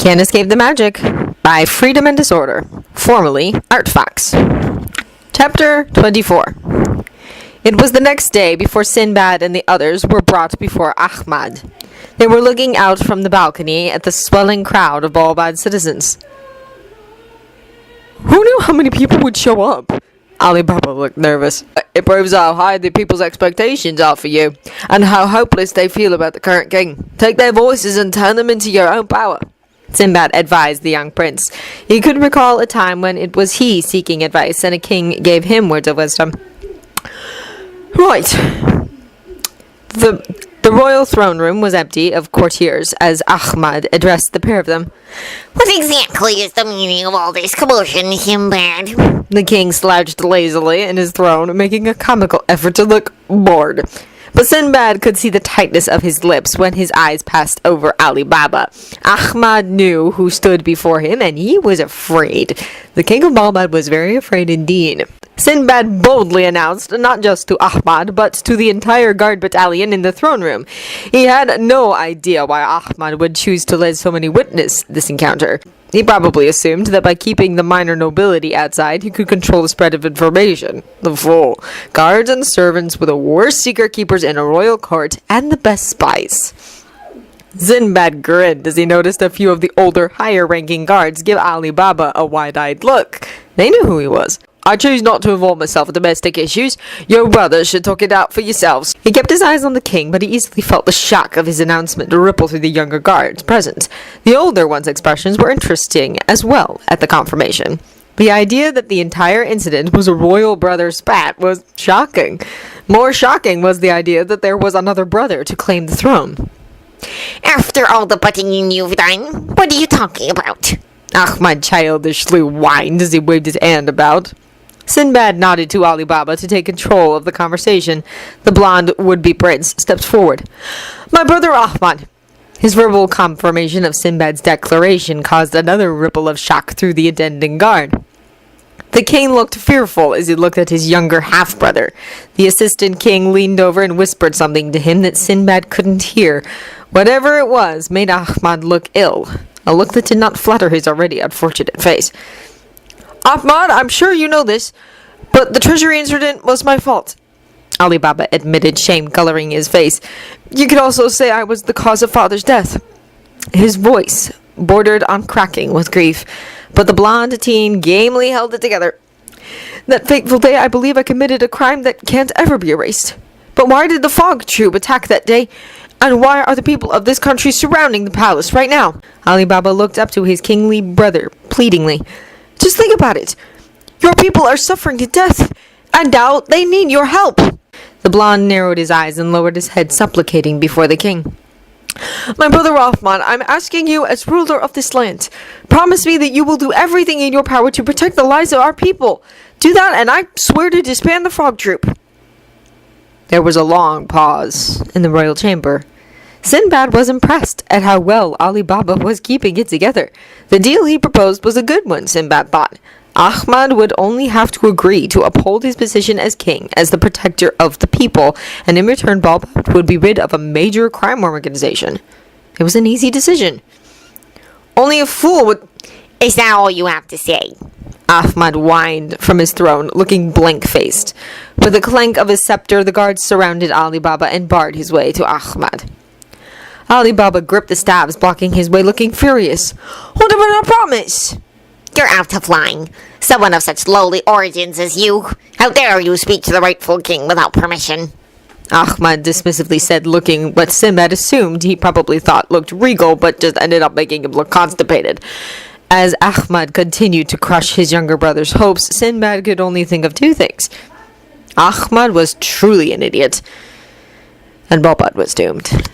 Can't Escape the Magic by Freedom and Disorder, formerly Artifacts. Chapter 24. It was the next day before Sinbad and the others were brought before Ahmad. They were looking out from the balcony at the swelling crowd of Balbad citizens. Who knew how many people would show up? Ali Baba looked nervous. It proves how high the people's expectations are for you, and how hopeless they feel about the current king. Take their voices and turn them into your own power, Sinbad advised the young prince. He could recall a time when it was he seeking advice, and a king gave him words of wisdom. Right. The royal throne room was empty of courtiers as Ahmad addressed the pair of them. What exactly is the meaning of all this commotion, Sinbad? The king slouched lazily in his throne, making a comical effort to look bored. But Sinbad could see the tightness of his lips when his eyes passed over Ali Baba. Ahmad knew who stood before him, and he was afraid. The king of Balbad was very afraid indeed. Sinbad boldly announced, not just to Ahmad, but to the entire guard battalion in the throne room. He had no idea why Ahmad would choose to let so many witness this encounter. He probably assumed that by keeping the minor nobility outside, he could control the spread of information. The fool. Guards and servants were the worst secret keepers in a royal court, and the best spies. Sinbad grinned as he noticed a few of the older, higher-ranking guards give Ali Baba a wide-eyed look. They knew who he was. I choose not to involve myself in domestic issues. Your brothers should talk it out for yourselves. He kept his eyes on the king, but he easily felt the shock of his announcement ripple through the younger guards present. The older ones' expressions were interesting as well at the confirmation. The idea that the entire incident was a royal brother spat was shocking. More shocking was the idea that there was another brother to claim the throne. After all the butting you've done, what are you talking about? Ahmad childishly whined as he waved his hand about. Sinbad nodded to Ali Baba to take control of the conversation. The blonde would-be prince stepped forward. My brother Ahmad. His verbal confirmation of Sinbad's declaration caused another ripple of shock through the attending guard. The king looked fearful as he looked at his younger half-brother. The assistant king leaned over and whispered something to him that Sinbad couldn't hear. Whatever it was made Ahmad look ill, a look that did not flatter his already unfortunate face. Ahmad, I'm sure you know this, but the treasury incident was my fault, Ali Baba admitted, shame coloring his face. You could also say I was the cause of father's death. His voice bordered on cracking with grief, but the blonde teen gamely held it together. That fateful day, I believe I committed a crime that can't ever be erased. But why did the fog troop attack that day? And why are the people of this country surrounding the palace right now? Ali Baba looked up to his kingly brother pleadingly. Just think about it. Your people are suffering to death, and now they need your help. The blonde narrowed his eyes and lowered his head, supplicating before the king. My brother Ahmad, I'm asking you as ruler of this land. Promise me that you will do everything in your power to protect the lives of our people. Do that, and I swear to disband the frog troop. There was a long pause in the royal chamber. Sinbad was impressed at how well Ali Baba was keeping it together. The deal he proposed was a good one, Sinbad thought. Ahmad would only have to agree to uphold his position as king, as the protector of the people, and in return Balbad would be rid of a major crime organization. It was an easy decision. Only a fool would... Is that all you have to say? Ahmad whined from his throne, looking blank-faced. With a clank of his scepter, the guards surrounded Ali Baba and barred his way to Ahmad. Ali Baba gripped the staves, blocking his way, looking furious. What about our promise? You're out of line. Someone of such lowly origins as you. How dare you speak to the rightful king without permission? Ahmad dismissively said, looking what Sinbad assumed he probably thought looked regal, but just ended up making him look constipated. As Ahmad continued to crush his younger brother's hopes, Sinbad could only think of two things. Ahmad was truly an idiot, and Balbad was doomed.